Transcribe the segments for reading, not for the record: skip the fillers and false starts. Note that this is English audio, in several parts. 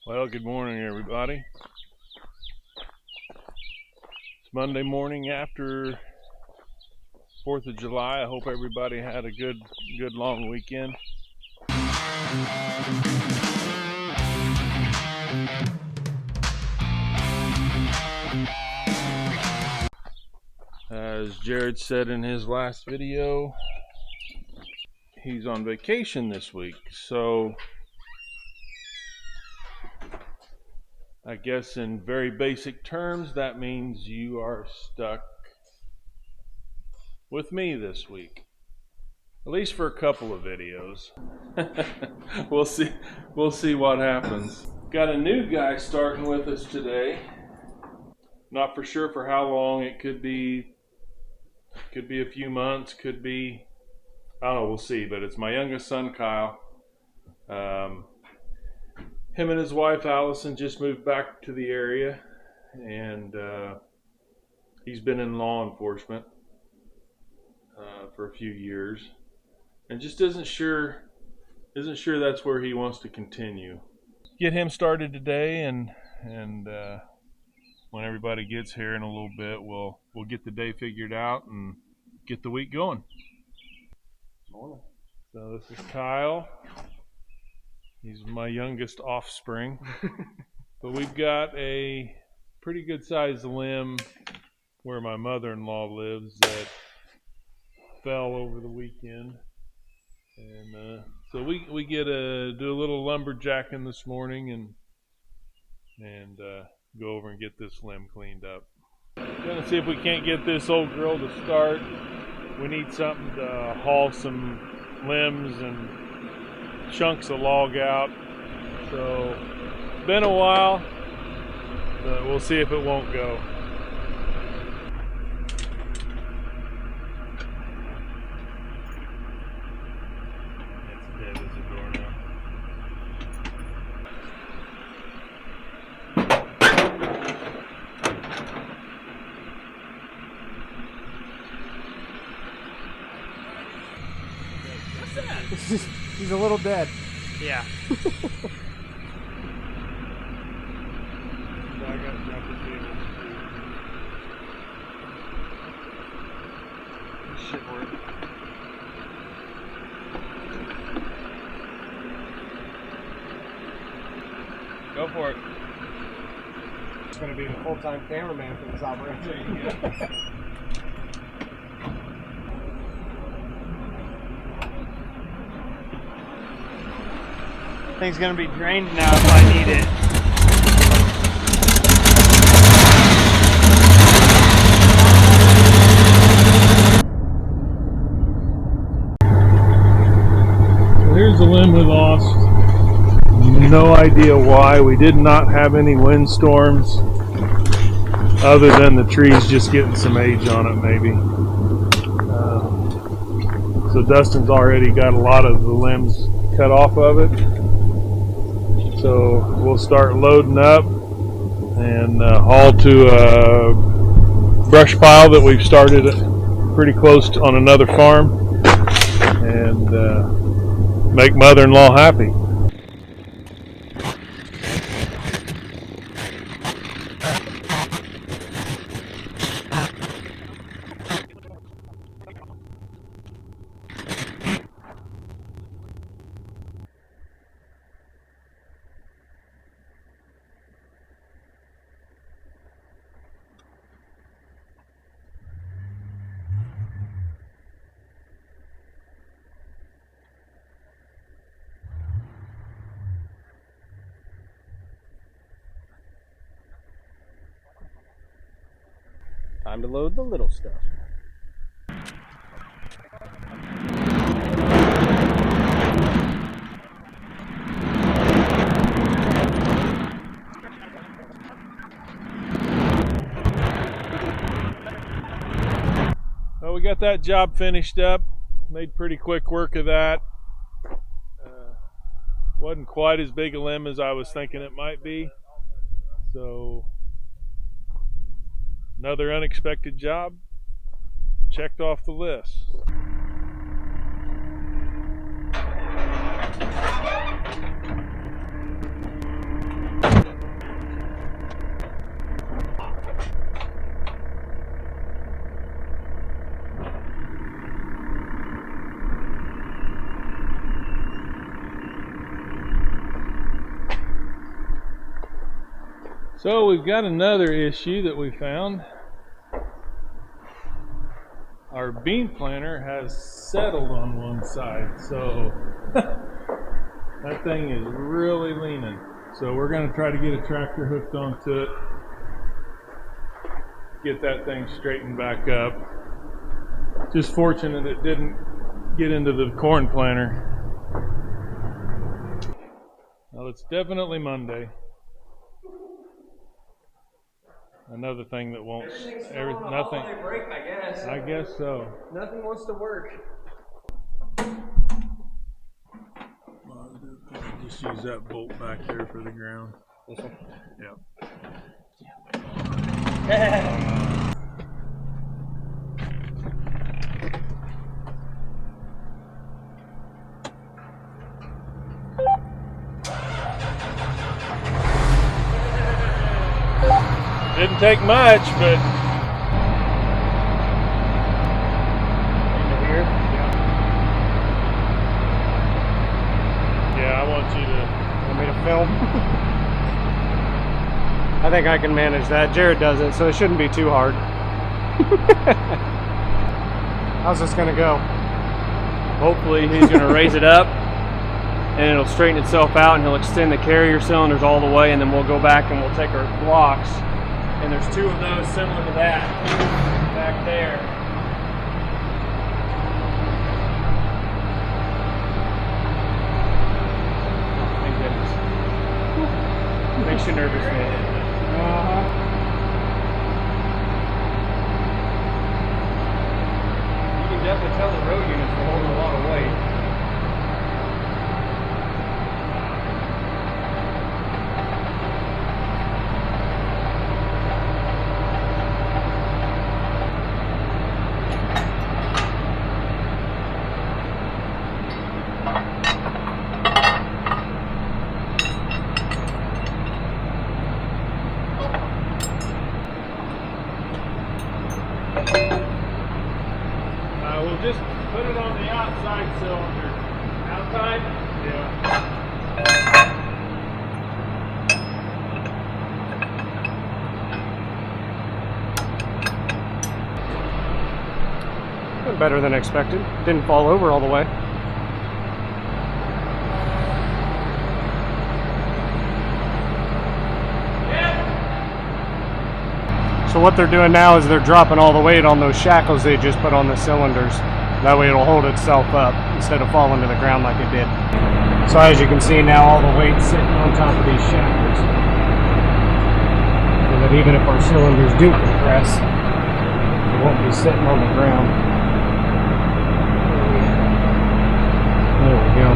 Well, good morning, everybody. It's Monday morning after 4th of July. I hope everybody had a good long weekend. As Jared said in his last video, he's on vacation this week, so I guess in very basic terms, that means you are stuck with me this week. At least for a couple of videos. We'll see what happens. Got a new guy starting with us today. Not for sure for how long. It could be a few months, could be, I don't know, we'll see. But it's my youngest son, Kyle. Him and his wife Allison just moved back to the area, and he's been in law enforcement for a few years, and just isn't sure that's where he wants to continue. Get him started today, and when everybody gets here in a little bit, we'll get the day figured out and get the week going. Morning. So this is Kyle. He's my youngest offspring. But we've got a pretty good sized limb where my mother-in-law lives that fell over the weekend. And so we get to do a little lumberjacking this morning and go over and get this limb cleaned up. Gonna see if we can't get this old girl to start. We need something to haul some limbs and chunks of log out. So it's been a while, but we'll see if it won't go. It's dead as a doornail. What's that? He's a little dead. Yeah. I got to jump the table. This should work. Go for it. He's going to be the full-time cameraman for this operation. Thing's gonna be drained now if I need it. Here's the limb we lost. No idea why. We did not have any windstorms other than the trees just getting some age on it, maybe. So Dustin's already got a lot of the limbs cut off of it. So we'll start loading up and haul to a brush pile that we've started pretty close to on another farm, and make mother-in-law happy. Time to load the little stuff. Well, we got that job finished up. Made pretty quick work of that. Wasn't quite as big a limb as I was thinking it might be. So another unexpected job checked off the list. So we've got another issue that we found. Our bean planter has settled on one side, so that thing is really leaning. So we're going to try to get a tractor hooked onto it, get that thing straightened back up. Just fortunate it didn't get into the corn planter. Well, it's definitely Monday. Another thing that won't. Nothing. Break, I guess. I guess so. Nothing wants to work. Just use that bolt back there for the ground. This one? Yep. Didn't take much, but Into here? yeah, I want you to. Want me to film? I think I can manage that. Jared does it, so it shouldn't be too hard. How's this gonna go? Hopefully he's going to raise it up and it'll straighten itself out, and he'll extend the carrier cylinders all the way, and then we'll go back and we'll take our blocks, and there's two of those similar to that back there. Thank goodness. Makes you nervous, man. You can definitely tell the road units are holding a lot of weight. We'll just put it on the outside cylinder. Outside? Yeah. Went better than expected. Didn't fall over all the way. So what they're doing now is they're dropping all the weight on those shackles they just put on the cylinders. That way it'll hold itself up instead of falling to the ground like it did. So as you can see now, all the weight's sitting on top of these shackles. So that even if our cylinders do compress, it won't be sitting on the ground. There we go.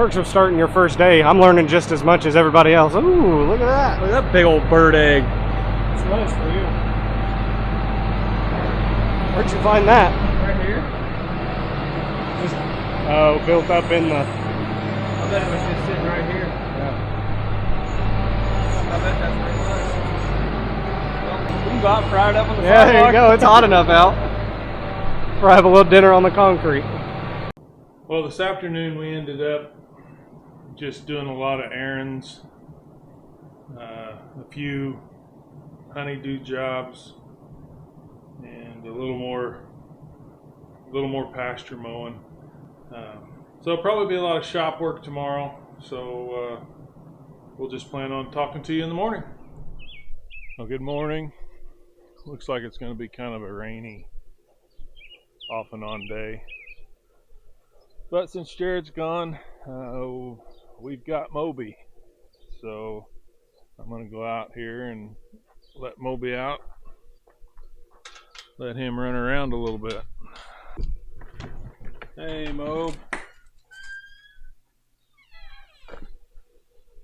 Perks of starting your first day. I'm learning just as much as everybody else. Ooh, look at that. Look at that big old bird egg. It's nice for you. Where'd you find that? Right here? Just, built up in the... I bet it was just sitting right here. Yeah. I bet that's where it was. Well, we can go out and fry it up on the Yeah, there you sidewalk. go. It's hot enough out. Or have a little dinner on the concrete. Well, this afternoon we ended up just doing a lot of errands, a few honeydew jobs, and a little more pasture mowing. So it'll probably be a lot of shop work tomorrow. So we'll just plan on talking to you in the morning. Well, good morning. Looks like it's going to be kind of a rainy, off and on day. But since Jared's gone, we've got Moby. So I'm going to go out here and let Moby out. Let him run around a little bit. Hey, Mob.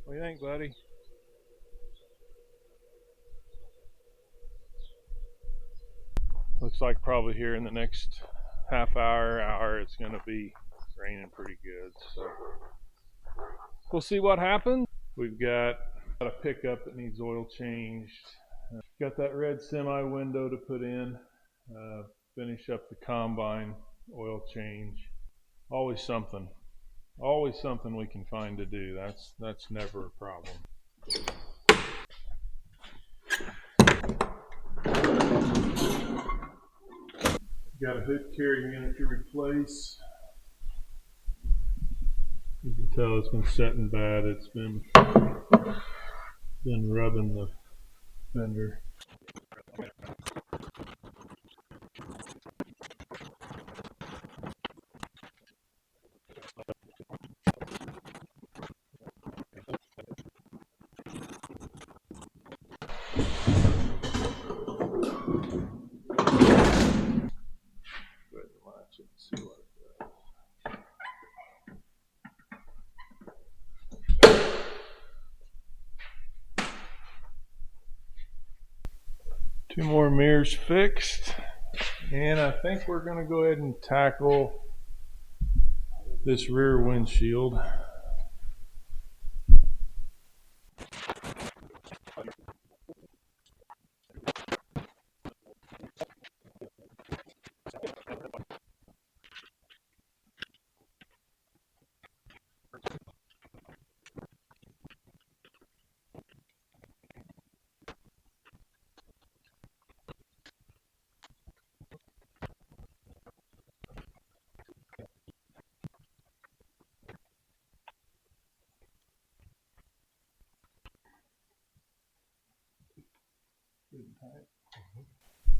What do you think, buddy? Looks like probably here in the next half hour, it's going to be raining pretty good. So we'll see what happens. We've got a pickup that needs oil changed. Got that red semi window to put in. Finish up the combine, oil change. Always something. always something we can find to do. That's never a problem. Got a hood carrier unit to replace. You can tell it's been setting bad. It's been rubbing the fender. See what it does. Two more mirrors fixed, and I think we're going to go ahead and tackle this rear windshield.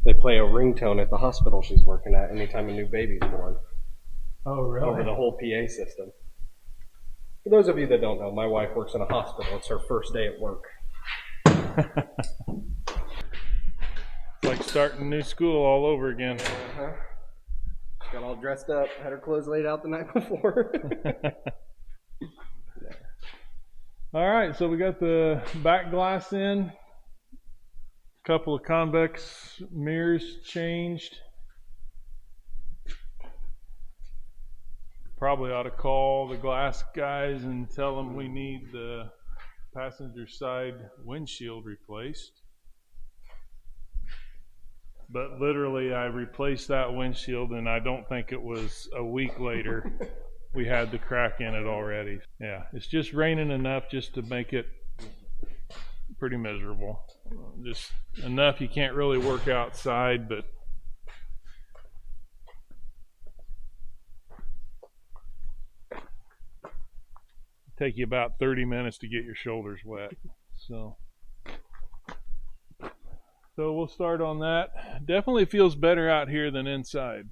They play a ringtone at the hospital she's working at anytime a new baby's born. Oh, really? Over the whole PA system. For those of you that don't know, my wife works in a hospital. It's her first day at work. It's like starting new school all over again. Uh-huh. She got all dressed up, had her clothes laid out the night before. All right, so we got the back glass in. A couple of convex mirrors changed. Probably ought to call the glass guys and tell them we need the passenger side windshield replaced. But literally, I replaced that windshield, and I don't think it was a week later we had the crack in it already. Yeah, it's just raining enough just to make it pretty miserable. Just enough you can't really work outside, but take you about 30 minutes to get your shoulders wet. So we'll start on that. Definitely feels better out here than inside.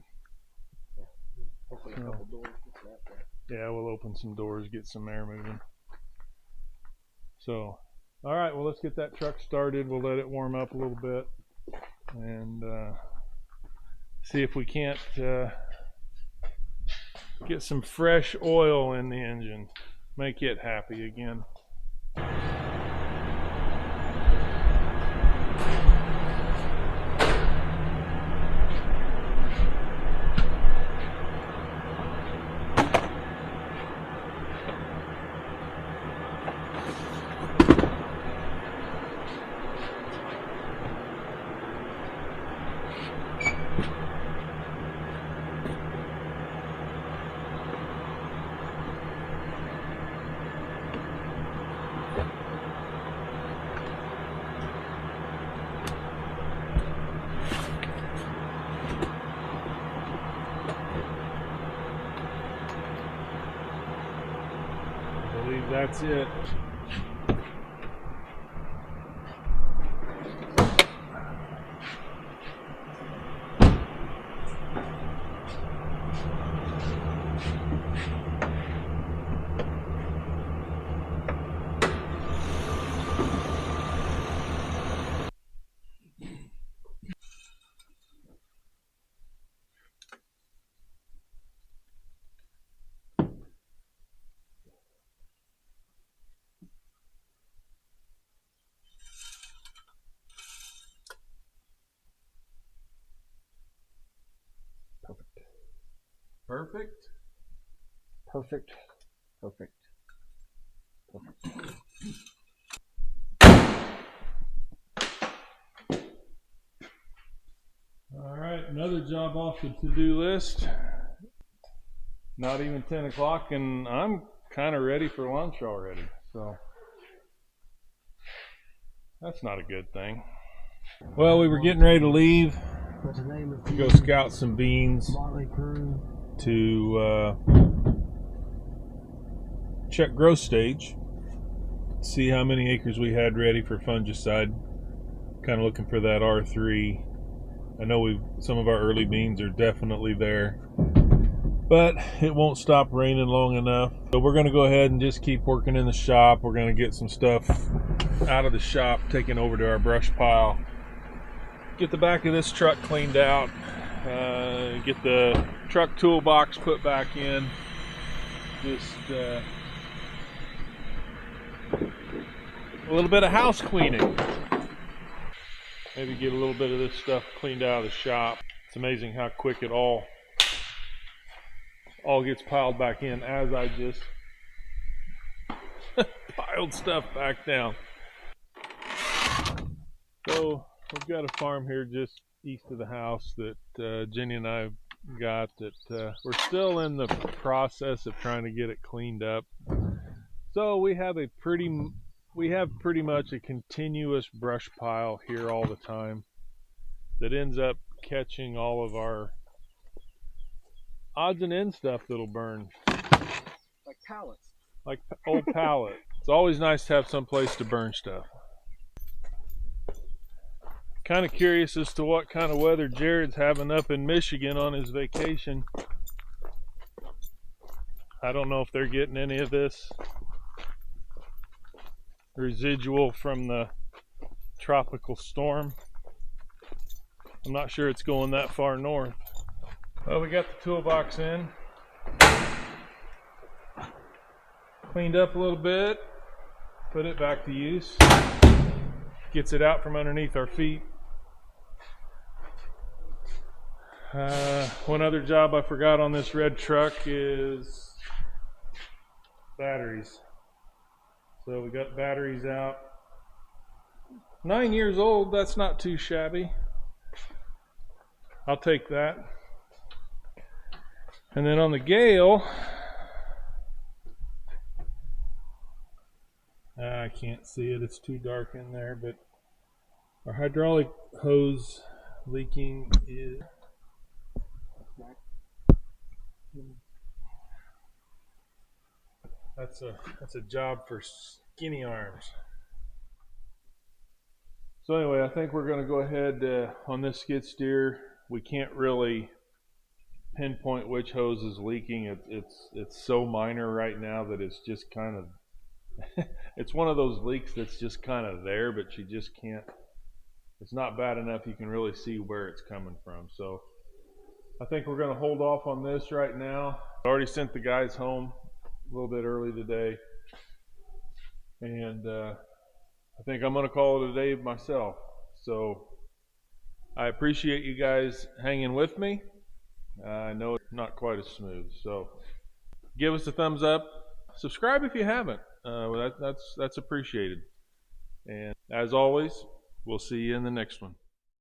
Yeah, we'll open some doors, get some air moving. So, all right, well, let's get that truck started. We'll let it warm up a little bit and see if we can't get some fresh oil in the engine. Make it happy again. I believe that's it. Perfect. Perfect. Perfect. Perfect. All right, another job off the to-do list. Not even 10 o'clock, and I'm kind of ready for lunch already. So that's not a good thing. Well, we were getting ready to leave to go scout some beans to check growth stage, see how many acres we had ready for fungicide. Kind of looking for that R3. I know some of our early beans are definitely there, but it won't stop raining long enough. So we're going to go ahead and just keep working in the shop. We're going to get some stuff out of the shop, taken over to our brush pile. Get the back of this truck cleaned out. Get the truck toolbox put back in. Just a little bit of house cleaning. Maybe get a little bit of this stuff cleaned out of the shop. It's amazing how quick it all gets piled back in as I just piled stuff back down. So we've got a farm here just east of the house that Jenny and I got that we're still in the process of trying to get it cleaned up. So we have pretty much a continuous brush pile here all the time that ends up catching all of our odds and ends stuff that'll burn. Like pallets. Like old pallet. It's always nice to have some place to burn stuff. Kind of curious as to what kind of weather Jared's having up in Michigan on his vacation. I don't know if they're getting any of this residual from the tropical storm. I'm not sure it's going that far north. Well, we got the toolbox in. Cleaned up a little bit. Put it back to use. Gets it out from underneath our feet. One other job I forgot on this red truck is batteries. So we got batteries out. 9 years old, that's not too shabby. I'll take that. And then on the Gale, I can't see it, it's too dark in there, but our hydraulic hose leaking is that's a job for skinny arms. So anyway, I think we're going to go ahead on this skid steer. We can't really pinpoint which hose is leaking. It's so minor right now that it's just kind of it's one of those leaks that's just kind of there, but you just can't, it's not bad enough you can really see where it's coming from. So I think we're going to hold off on this right now. I already sent the guys home a little bit early today, and I think I'm going to call it a day myself. So I appreciate you guys hanging with me. I know it's not quite as smooth, so give us a thumbs up. Subscribe if you haven't. That's appreciated. And as always, we'll see you in the next one.